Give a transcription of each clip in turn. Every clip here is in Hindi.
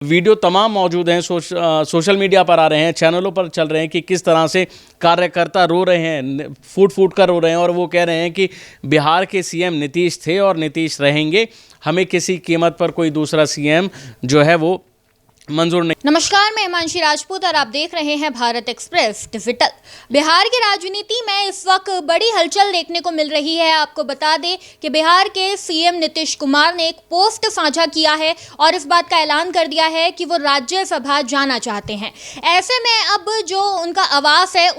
वीडियो तमाम मौजूद हैं, सोशल मीडिया पर आ रहे हैं, चैनलों पर चल रहे हैं कि किस तरह से कार्यकर्ता रो रहे हैं, फूट फूट कर रो रहे हैं और वो कह रहे हैं कि बिहार के सीएम नीतीश थे और नीतीश रहेंगे, हमें किसी कीमत पर कोई दूसरा सीएम जो है वो मंजूर नहीं। नमस्कार, मैं हिमांशी राजपूत और आप देख रहे हैं भारत एक्सप्रेस डिजिटल। बिहार की राजनीति में इस वक्त बड़ी हलचल देखने को मिल रही है। आपको बता दें कि बिहार के सीएम नीतीश कुमार ने एक पोस्ट साझा किया है और इस बात का ऐलान कर दिया है कि वो राज्यसभा जाना चाहते हैं। ऐसे में अब जो उनका आवास है,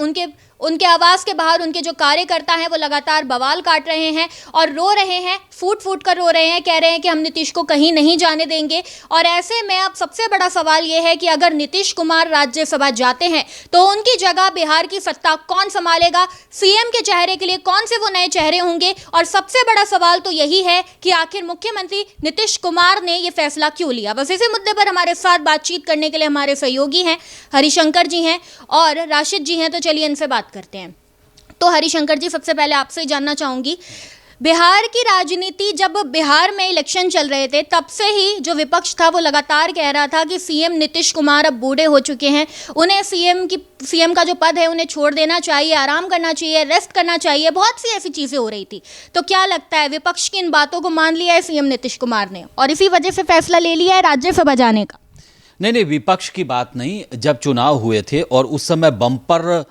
उनके आवास के बाहर उनके जो कार्यकर्ता हैं वो लगातार बवाल काट रहे हैं और रो रहे हैं, फूट फूट कर रो रहे हैं, कह रहे हैं कि हम नीतीश को कहीं नहीं जाने देंगे। और ऐसे में अब सबसे बड़ा सवाल ये है कि अगर नीतीश कुमार राज्यसभा जाते हैं तो उनकी जगह बिहार की सत्ता कौन संभालेगा, सीएम के चेहरे के लिए कौन से वो नए चेहरे होंगे। और सबसे बड़ा सवाल तो यही है कि आखिर मुख्यमंत्री नीतीश कुमार ने ये फैसला क्यों लिया। बस इसी मुद्दे पर हमारे साथ बातचीत करने के लिए हमारे सहयोगी हैं, हरिशंकर जी हैं और राशिद जी हैं। तो चलिए इनसे बात करते हैं। तो हरिशंकर जी, सबसे पहले आपसे जानना चाहूंगी, बिहार की राजनीति, जब बिहार में इलेक्शन चल रहे थे तब से ही जो विपक्ष था वो लगातार कह रहा था कि सीएम नीतीश कुमार अब बूढ़े हो चुके हैं, उन्हें सीएम का जो पद है उन्हें छोड़ देना चाहिए, आराम करना चाहिए, रेस्ट करना चाहिए, बहुत सी ऐसी चीज़ें हो रही थी। तो क्या लगता है विपक्ष की इन बातों को मान लिया है सीएम नीतीश कुमार ने और इसी वजह से फैसला ले लिया है राज्यसभा जाने का? नहीं, विपक्ष की बात नहीं। जब चुनाव हुए थे और उस समय बम्पर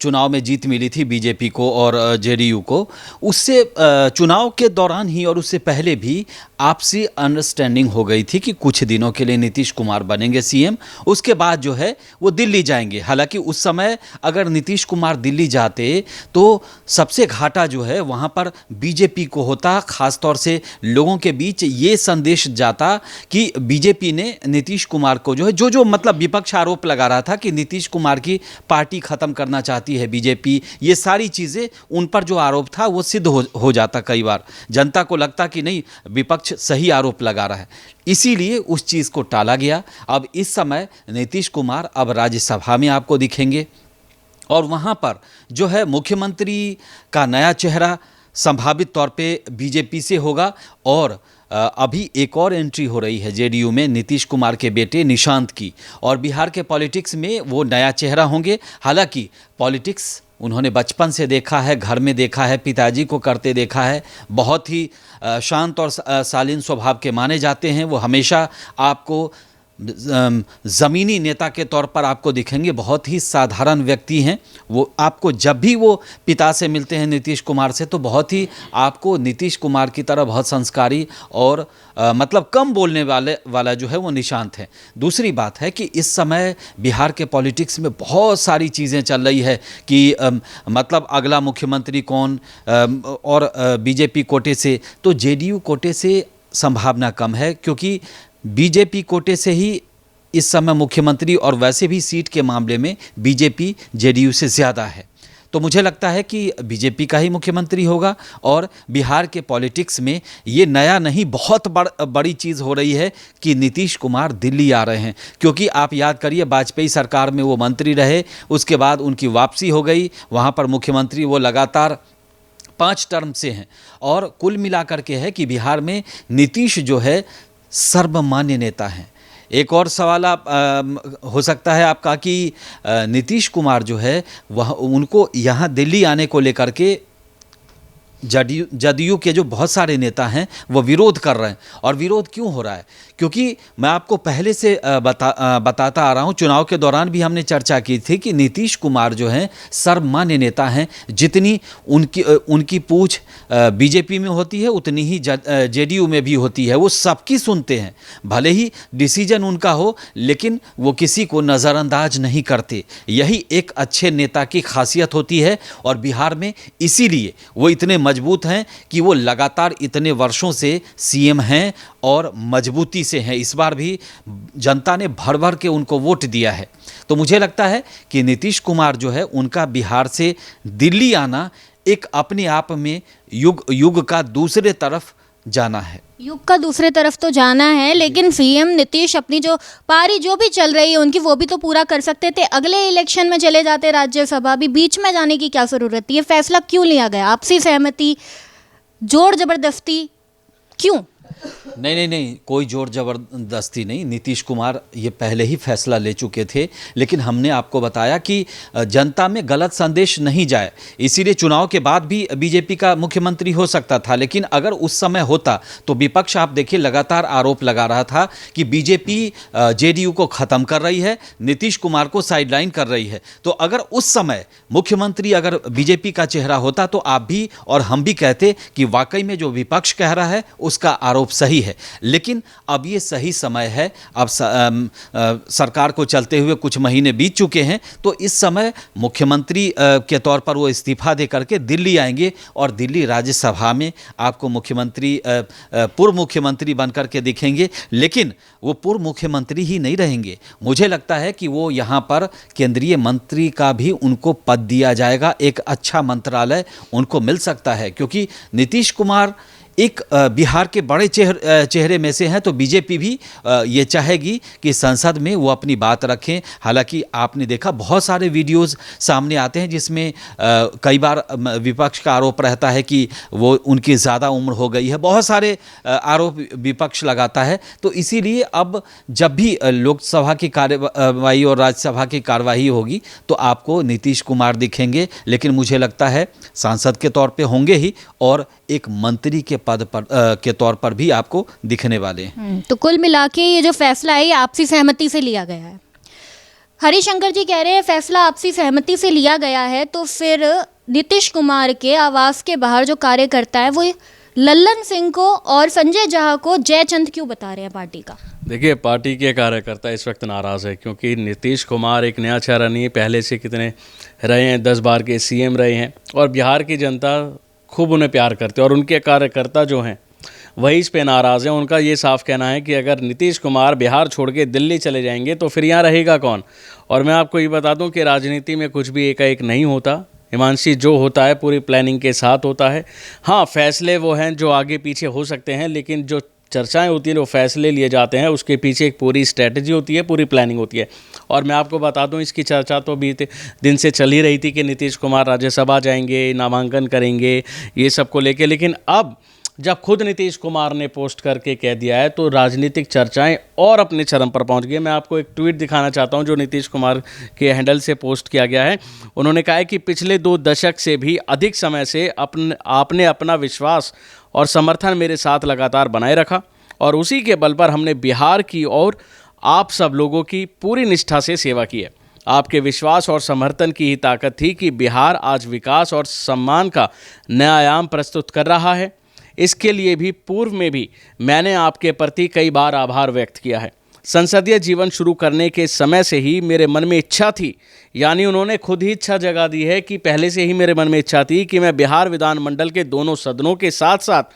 चुनाव में जीत मिली थी बीजेपी को और जेडीयू को, उससे चुनाव के दौरान ही और उससे पहले भी आपसी अंडरस्टैंडिंग हो गई थी कि कुछ दिनों के लिए नीतीश कुमार बनेंगे सीएम, उसके बाद जो है वो दिल्ली जाएंगे। हालांकि उस समय अगर नीतीश कुमार दिल्ली जाते तो सबसे घाटा जो है वहाँ पर बीजेपी को होता। खासतौर से लोगों के बीच ये संदेश जाता कि बीजेपी ने नीतीश कुमार को जो है जो मतलब विपक्ष आरोप लगा रहा था कि नीतीश कुमार की पार्टी खत्म करना चाहती है बीजेपी, ये सारी चीज़ें उन पर जो आरोप था वो सिद्ध हो जाता। कई बार जनता को लगता कि नहीं, विपक्ष सही आरोप लगा रहा है, इसीलिए उस चीज़ को टाला गया। अब इस समय नीतीश कुमार अब राज्यसभा में आपको दिखेंगे और वहाँ पर जो है मुख्यमंत्री का नया चेहरा संभावित तौर पे बीजेपी से होगा। और अभी एक और एंट्री हो रही है जेडीयू में नीतीश कुमार के बेटे निशांत की, और बिहार के पॉलिटिक्स में वो नया चेहरा होंगे। हालांकि पॉलिटिक्स उन्होंने बचपन से देखा है, घर में देखा है, पिताजी को करते देखा है, बहुत ही शांत और शालीन स्वभाव के माने जाते हैं। वो हमेशा आपको ज़मीनी नेता के तौर पर आपको दिखेंगे, बहुत ही साधारण व्यक्ति हैं वो। आपको जब भी वो पिता से मिलते हैं नीतीश कुमार से, तो बहुत ही आपको नीतीश कुमार की तरह बहुत संस्कारी और मतलब कम बोलने वाला जो है वो निशांत है। दूसरी बात है कि इस समय बिहार के पॉलिटिक्स में बहुत सारी चीज़ें चल रही है कि मतलब अगला मुख्यमंत्री कौन, और बीजेपी कोटे से, तो जेडीयू कोटे से संभावना कम है, क्योंकि बीजेपी कोटे से ही इस समय मुख्यमंत्री, और वैसे भी सीट के मामले में बीजेपी जेडीयू से ज़्यादा है। तो मुझे लगता है कि बीजेपी का ही मुख्यमंत्री होगा। और बिहार के पॉलिटिक्स में ये नया नहीं, बहुत बड़ी चीज़ हो रही है कि नीतीश कुमार दिल्ली आ रहे हैं। क्योंकि आप याद करिए, वाजपेयी सरकार में वो मंत्री रहे, उसके बाद उनकी वापसी हो गई, वहाँ पर मुख्यमंत्री वो लगातार 5 टर्म से हैं। और कुल मिलाकर के है कि बिहार में नीतीश जो है सर्वमान्य नेता हैं। एक और सवाल हो सकता है आपका कि नीतीश कुमार जो है वह, उनको यहाँ दिल्ली आने को लेकर के जदयू के जो बहुत सारे नेता हैं वो विरोध कर रहे हैं। और विरोध क्यों हो रहा है? क्योंकि मैं आपको पहले से बताता आ रहा हूँ, चुनाव के दौरान भी हमने चर्चा की थी कि नीतीश कुमार जो हैं सर्वमान्य नेता हैं। जितनी उनकी पूछ बीजेपी में होती है उतनी ही जेडीयू में भी होती है। वो सबकी सुनते हैं, भले ही डिसीजन उनका हो, लेकिन वो किसी को नज़रअंदाज नहीं करते। यही एक अच्छे नेता की खासियत होती है। और बिहार में इसीलिए वो इतने मजबूत हैं कि वो लगातार इतने वर्षों से सीएम हैं और मजबूती से हैं। इस बार भी जनता ने भर भर के उनको वोट दिया है। तो मुझे लगता है कि नीतीश कुमार जो है उनका बिहार से दिल्ली आना एक अपने आप में युग का दूसरे तरफ जाना है। युग का दूसरे तरफ तो जाना है, लेकिन सीएम नीतीश अपनी जो पारी जो भी चल रही है उनकी, वो भी तो पूरा कर सकते थे। अगले इलेक्शन में चले जाते राज्यसभा, भी बीच में जाने की क्या ज़रूरत थी? ये फैसला क्यों लिया गया? आपसी सहमति, जोर जबरदस्ती, क्यों? नहीं, कोई जोर जबरदस्ती नहीं। नीतीश कुमार ये पहले ही फैसला ले चुके थे, लेकिन हमने आपको बताया कि जनता में गलत संदेश नहीं जाए, इसीलिए चुनाव के बाद भी बीजेपी का मुख्यमंत्री हो सकता था। लेकिन अगर उस समय होता तो विपक्ष, आप देखिए, लगातार आरोप लगा रहा था कि बीजेपी जेडीयू को खत्म कर रही है, नीतीश कुमार को साइडलाइन कर रही है। तो अगर उस समय मुख्यमंत्री अगर बीजेपी का चेहरा होता तो आप भी और हम भी कहते कि वाकई में जो विपक्ष कह रहा है उसका आरोप सही है। लेकिन अब ये सही समय है, अब सरकार को चलते हुए कुछ महीने बीत चुके हैं, तो इस समय मुख्यमंत्री के तौर पर वो इस्तीफा दे करके दिल्ली आएंगे और दिल्ली राज्यसभा में आपको मुख्यमंत्री, पूर्व मुख्यमंत्री बनकर के दिखेंगे। लेकिन वो पूर्व मुख्यमंत्री ही नहीं रहेंगे, मुझे लगता है कि वो यहाँ पर केंद्रीय मंत्री का भी उनको पद दिया जाएगा, एक अच्छा मंत्रालय उनको मिल सकता है, क्योंकि नीतीश कुमार एक बिहार के बड़े चेहरे में से हैं। तो बीजेपी भी ये चाहेगी कि संसद में वो अपनी बात रखें। हालांकि आपने देखा बहुत सारे वीडियोस सामने आते हैं जिसमें कई बार विपक्ष का आरोप रहता है कि वो उनकी ज़्यादा उम्र हो गई है, बहुत सारे आरोप विपक्ष लगाता है। तो इसीलिए अब जब भी लोकसभा की कार्यवाही और राज्यसभा की कार्यवाही होगी तो आपको नीतीश कुमार दिखेंगे, लेकिन मुझे लगता है सांसद के तौर पे होंगे ही और एक मंत्री के पद पर के तौर पर भी आपको दिखने वाले हैं। तो कुल मिला के ये जो फैसला है ये आपसी सहमति से लिया गया है। हरिशंकर जी कह रहे हैं फैसला आपसी सहमति से लिया गया है, तो फिर नीतीश कुमार के आवास के बाहर जो कार्यकर्ता है वो लल्लन सिंह को और संजय झा को जयचंद क्यों बता रहे हैं पार्टी का? देखिए, पार्टी के कार्यकर्ता इस वक्त नाराज़ है क्योंकि नीतीश कुमार एक नया चेहरा नहीं है, पहले से कितने रहे हैं, 10 बार के सीएम रहे हैं और बिहार की जनता खूब उन्हें प्यार करते हैं और उनके कार्यकर्ता जो हैं वही इस पे नाराज़ हैं। उनका ये साफ कहना है कि अगर नीतीश कुमार बिहार छोड़ के दिल्ली चले जाएंगे तो फिर यहाँ रहेगा कौन। और मैं आपको ये बता दूं कि राजनीति में कुछ भी एकाएक नहीं होता हिमांशी, जो होता है पूरी प्लानिंग के साथ होता है। हाँ, फैसले वो हैं जो आगे पीछे हो सकते हैं, लेकिन जो चर्चाएं होती हैं, जो फैसले लिए जाते हैं, उसके पीछे एक पूरी स्ट्रैटेजी होती है, पूरी प्लानिंग होती है। और मैं आपको बता दूं, इसकी चर्चा तो बीते दिन से चल ही रही थी कि नीतीश कुमार राज्यसभा जाएंगे, नामांकन करेंगे, ये सब को लेके। लेकिन अब जब खुद नीतीश कुमार ने पोस्ट करके कह दिया है तो राजनीतिक चर्चाएं और अपने चरम पर पहुंच गई। मैं आपको एक ट्वीट दिखाना चाहता हूं जो नीतीश कुमार के हैंडल से पोस्ट किया गया है। उन्होंने कहा है कि पिछले 2 दशक से भी अधिक समय से आपने अपना विश्वास और समर्थन मेरे साथ लगातार बनाए रखा और उसी के बल पर हमने बिहार की और आप सब लोगों की पूरी निष्ठा से सेवा की है। आपके विश्वास और समर्थन की ही ताकत थी कि बिहार आज विकास और सम्मान का नया आयाम प्रस्तुत कर रहा है। इसके लिए भी पूर्व में भी मैंने आपके प्रति कई बार आभार व्यक्त किया है। संसदीय जीवन शुरू करने के समय से ही मेरे मन में इच्छा थी, यानी उन्होंने खुद ही इच्छा जगा दी है कि पहले से ही मेरे मन में इच्छा थी कि मैं बिहार विधानमंडल के दोनों सदनों के साथ साथ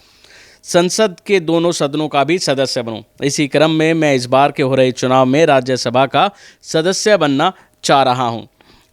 संसद के दोनों सदनों का भी सदस्य बनूं। इसी क्रम में मैं इस बार के हो रहे चुनाव में राज्यसभा का सदस्य बनना चाह रहा हूं।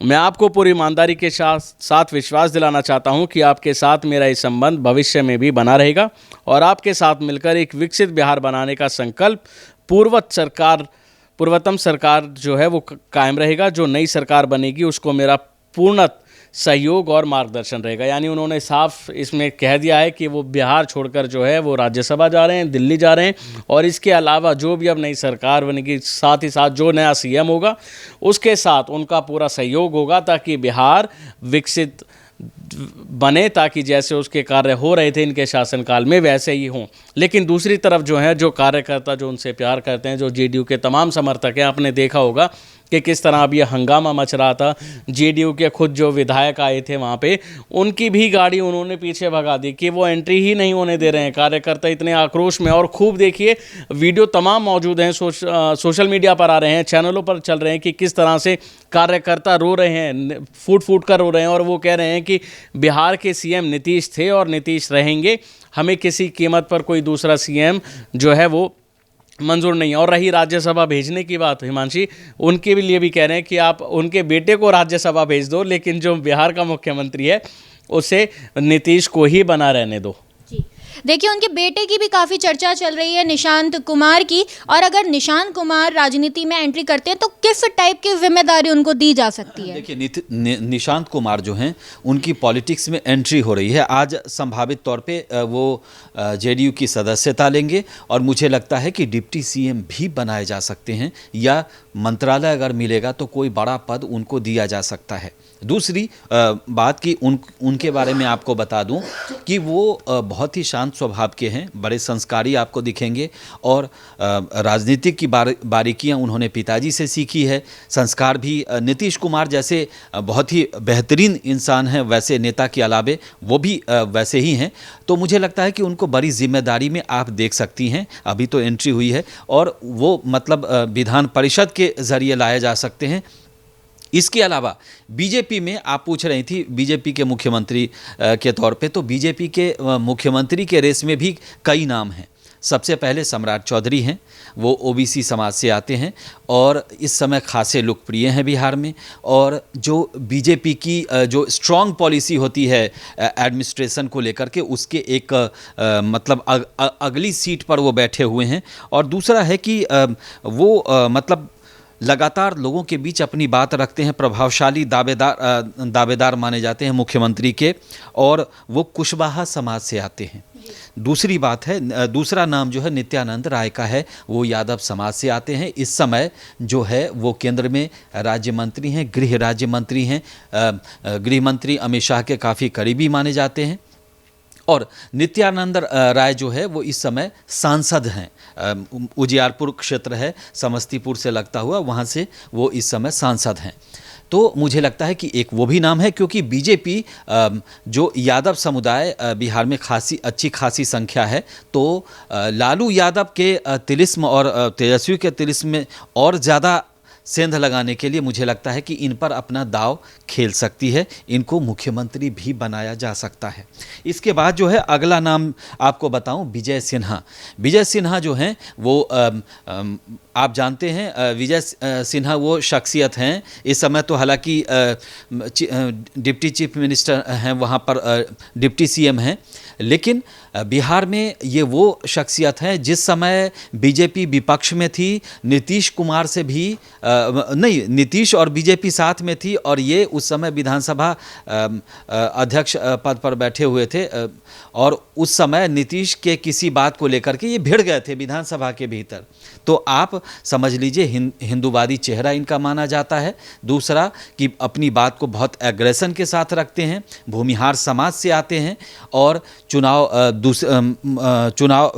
मैं आपको पूरी ईमानदारी के साथ विश्वास दिलाना चाहता हूं कि आपके साथ मेरा ये संबंध भविष्य में भी बना रहेगा और आपके साथ मिलकर एक विकसित बिहार बनाने का संकल्प पूर्वतम सरकार जो है वो कायम रहेगा। जो नई सरकार बनेगी उसको मेरा पूर्ण सहयोग और मार्गदर्शन रहेगा। यानी उन्होंने साफ इसमें कह दिया है कि वो बिहार छोड़कर जो है वो राज्यसभा जा रहे हैं, दिल्ली जा रहे हैं और इसके अलावा जो भी अब नई सरकार बनेगी, साथ ही साथ जो नया सीएम होगा उसके साथ उनका पूरा सहयोग होगा ताकि बिहार विकसित बने, ताकि जैसे उसके कार्य हो रहे थे इनके शासनकाल में वैसे ही हों। लेकिन दूसरी तरफ जो है, जो कार्यकर्ता जो उनसे प्यार करते हैं, जो जेडीयू के तमाम समर्थक हैं, आपने देखा होगा कि किस तरह अब ये हंगामा मच रहा था। जेडीयू के खुद जो विधायक आए थे वहाँ पे, उनकी भी गाड़ी उन्होंने पीछे भगा दी कि वो एंट्री ही नहीं होने दे रहे हैं। कार्यकर्ता इतने आक्रोश में, और खूब देखिए वीडियो तमाम मौजूद हैं, सोशल मीडिया पर आ रहे हैं, चैनलों पर चल रहे हैं कि किस तरह से कार्यकर्ता रो रहे हैं, फूट फूट कर रो रहे हैं और वो कह रहे हैं कि बिहार के सीएम नीतीश थे और नीतीश रहेंगे, हमें किसी कीमत पर कोई दूसरा सीएम जो है वो मंजूर नहीं है। और रही राज्यसभा भेजने की बात, हिमांशी, उनके लिए भी कह रहे हैं कि आप उनके बेटे को राज्यसभा भेज दो, लेकिन जो बिहार का मुख्यमंत्री है उसे नीतीश को ही बना रहने दो। जी, देखिए, उनके बेटे की भी काफ़ी चर्चा चल रही है, निशांत कुमार की। और अगर निशांत कुमार राजनीति में एंट्री करते हैं तो किस टाइप की जिम्मेदारी उनको दी जा सकती है? देखिए, निशांत कुमार जो हैं उनकी पॉलिटिक्स में एंट्री हो रही है। आज संभावित तौर पे वो जेडीयू की सदस्यता लेंगे और मुझे लगता है कि डिप्टी सीएम भी बनाए जा सकते हैं, या मंत्रालय अगर मिलेगा तो कोई बड़ा पद उनको दिया जा सकता है। दूसरी बात कि उनके बारे में आपको बता दूं कि वो बहुत ही शांत स्वभाव के हैं, बड़े संस्कारी आपको दिखेंगे और राजनीतिक की बारीकियां उन्होंने पिताजी से सीखी है। संस्कार भी नीतीश कुमार जैसे बहुत ही बेहतरीन इंसान हैं, वैसे नेता के अलावे वो भी वैसे ही हैं। तो मुझे लगता है कि उनको बड़ी जिम्मेदारी में आप देख सकती हैं। अभी तो एंट्री हुई है और वो मतलब विधान परिषद के जरिए लाए जा सकते हैं। इसके अलावा बीजेपी में आप पूछ रही थी बीजेपी के मुख्यमंत्री के तौर पे, तो बीजेपी के मुख्यमंत्री के रेस में भी कई नाम हैं। सबसे पहले सम्राट चौधरी हैं, वो ओबीसी समाज से आते हैं और इस समय खासे लोकप्रिय हैं बिहार में। और जो बीजेपी की जो स्ट्रॉन्ग पॉलिसी होती है एडमिनिस्ट्रेशन को लेकर के, उसके एक मतलब अगली सीट पर वो बैठे हुए हैं। और दूसरा है कि वो मतलब लगातार लोगों के बीच अपनी बात रखते हैं, प्रभावशाली दावेदार माने जाते हैं मुख्यमंत्री के, और वो कुशवाहा समाज से आते हैं। दूसरी बात है, दूसरा नाम जो है नित्यानंद राय का है, वो यादव समाज से आते हैं। इस समय जो है वो केंद्र में राज्य मंत्री हैं, गृह राज्य मंत्री हैं, गृह मंत्री अमित शाह के काफ़ी करीबी माने जाते हैं। और नित्यानंद राय जो है वो इस समय सांसद हैं, उजियारपुर क्षेत्र है समस्तीपुर से लगता हुआ, वहाँ से वो इस समय सांसद हैं। तो मुझे लगता है कि एक वो भी नाम है, क्योंकि बीजेपी जो यादव समुदाय बिहार में अच्छी खासी संख्या है, तो लालू यादव के तिलिस्म और तेजस्वी के तिलिस्म में और ज़्यादा सेंध लगाने के लिए मुझे लगता है कि इन पर अपना दाव खेल सकती है, इनको मुख्यमंत्री भी बनाया जा सकता है। इसके बाद जो है अगला नाम आपको बताऊं, विजय सिन्हा। विजय सिन्हा जो हैं वो आप जानते हैं विजय सिन्हा वो शख्सियत हैं, इस समय तो हालांकि डिप्टी चीफ मिनिस्टर हैं, वहाँ पर डिप्टी सीएम हैं, लेकिन बिहार में ये वो शख्सियत हैं जिस समय बीजेपी विपक्ष में थी, नीतीश कुमार से भी नहीं, नीतीश और बीजेपी साथ में थी और ये उस समय विधानसभा अध्यक्ष पद पर बैठे हुए थे, और उस समय नीतीश के किसी बात को लेकर के ये भिड़ गए थे विधानसभा के भीतर। तो आप समझ लीजिए हिंदूवादी चेहरा इनका माना जाता है। दूसरा कि अपनी बात को बहुत एग्रेशन के साथ रखते हैं, भूमिहार समाज से आते हैं, और चुनाव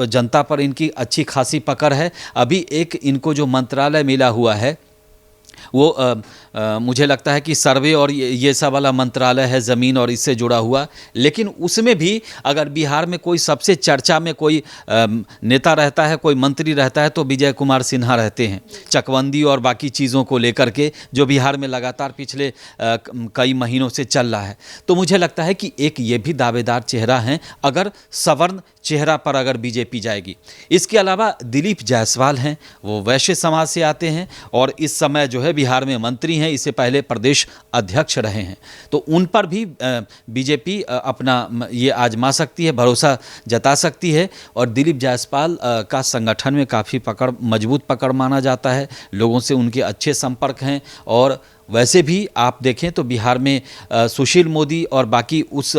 जनता पर इनकी अच्छी खासी पकड़ है। अभी एक इनको जो मंत्रालय मिला हुआ है वो मुझे लगता है कि सर्वे और ये सब वाला मंत्रालय है, ज़मीन और इससे जुड़ा हुआ, लेकिन उसमें भी अगर बिहार में कोई सबसे चर्चा में कोई नेता रहता है, कोई मंत्री रहता है, तो विजय कुमार सिन्हा रहते हैं, चकबंदी और बाकी चीज़ों को लेकर के, जो बिहार में लगातार पिछले कई महीनों से चल रहा है। तो मुझे लगता है कि एक ये भी दावेदार चेहरा हैं अगर सवर्ण चेहरा पर अगर बीजेपी जाएगी। इसके अलावा दिलीप जायसवाल हैं, वो वैश्य समाज से आते हैं और इस समय जो है बिहार में मंत्री हैं, इससे पहले प्रदेश अध्यक्ष रहे हैं। तो उन पर भी बीजेपी अपना ये आजमा सकती है, भरोसा जता सकती है। और दिलीप जायसवाल का संगठन में काफ़ी मजबूत पकड़ माना जाता है, लोगों से उनके अच्छे संपर्क हैं। और वैसे भी आप देखें तो बिहार में सुशील मोदी और बाकी उस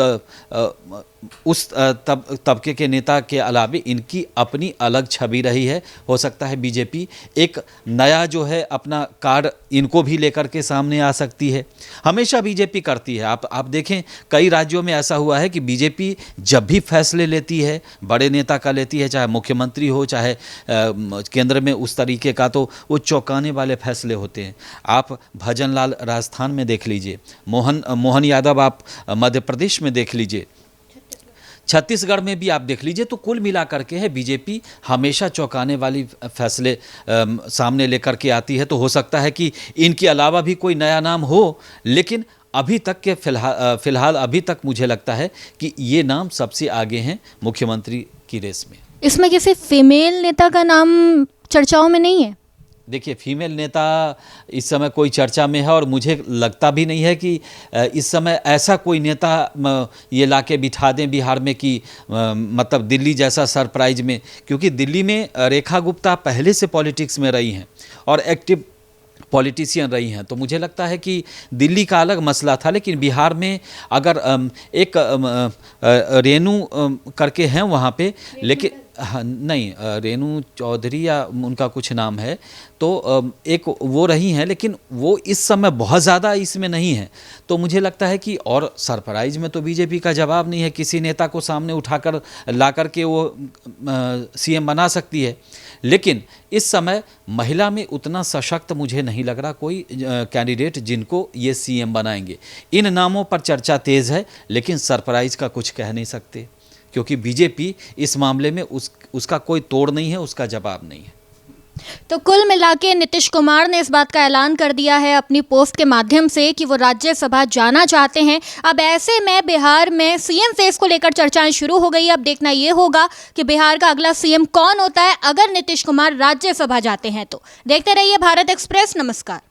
तबके के नेता के अलावा इनकी अपनी अलग छवि रही है। हो सकता है बीजेपी एक नया जो है अपना कार्ड इनको भी लेकर के सामने आ सकती है। हमेशा बीजेपी करती है, आप देखें कई राज्यों में ऐसा हुआ है कि बीजेपी जब भी फैसले लेती है, बड़े नेता का लेती है, चाहे मुख्यमंत्री हो चाहे केंद्र में उस तरीके का, तो वो चौंकाने वाले फैसले होते हैं। आप भजनलाल राजस्थान में देख लीजिए, मोहन यादव आप मध्य प्रदेश में देख लीजिए, छत्तीसगढ़ में भी आप देख लीजिए। तो कुल मिला करके है बीजेपी हमेशा चौंकाने वाली फैसले सामने लेकर के आती है। तो हो सकता है कि इनके अलावा भी कोई नया नाम हो, लेकिन अभी तक के फिलहाल अभी तक मुझे लगता है कि ये नाम सबसे आगे हैं मुख्यमंत्री की रेस में। इसमें किसी फीमेल नेता का नाम चर्चाओं में नहीं है? देखिए, फीमेल नेता इस समय कोई चर्चा में है और मुझे लगता भी नहीं है कि इस समय ऐसा कोई नेता ये लाके बिठा दें बिहार में कि मतलब दिल्ली जैसा सरप्राइज में, क्योंकि दिल्ली में रेखा गुप्ता पहले से पॉलिटिक्स में रही हैं और एक्टिव पॉलिटिशियन रही हैं, तो मुझे लगता है कि दिल्ली का अलग मसला था। लेकिन बिहार में अगर एक रेणु करके हैं वहाँ पे, लेकिन हाँ नहीं, रेणु चौधरी या उनका कुछ नाम है, तो एक वो रही हैं, लेकिन वो इस समय बहुत ज़्यादा इसमें नहीं है। तो मुझे लगता है कि और सरप्राइज में तो बीजेपी का जवाब नहीं है, किसी नेता को सामने उठाकर ला कर के वो सीएम बना सकती है। लेकिन इस समय महिला में उतना सशक्त मुझे नहीं लग रहा कोई कैंडिडेट जिनको ये सीएम बनाएंगे। इन नामों पर चर्चा तेज़ है, लेकिन सरप्राइज का कुछ कह नहीं सकते, क्योंकि बीजेपी इस मामले में उसका कोई तोड़ नहीं है, उसका जवाब नहीं है। तो कुल मिला के नीतीश कुमार ने इस बात का ऐलान कर दिया है अपनी पोस्ट के माध्यम से कि वो राज्यसभा जाना चाहते हैं। अब ऐसे में बिहार में सीएम फेस को लेकर चर्चाएं शुरू हो गई। अब देखना ये होगा कि बिहार का अगला सीएम कौन होता है अगर नीतीश कुमार राज्यसभा जाते हैं तो। देखते रहिए भारत एक्सप्रेस। नमस्कार।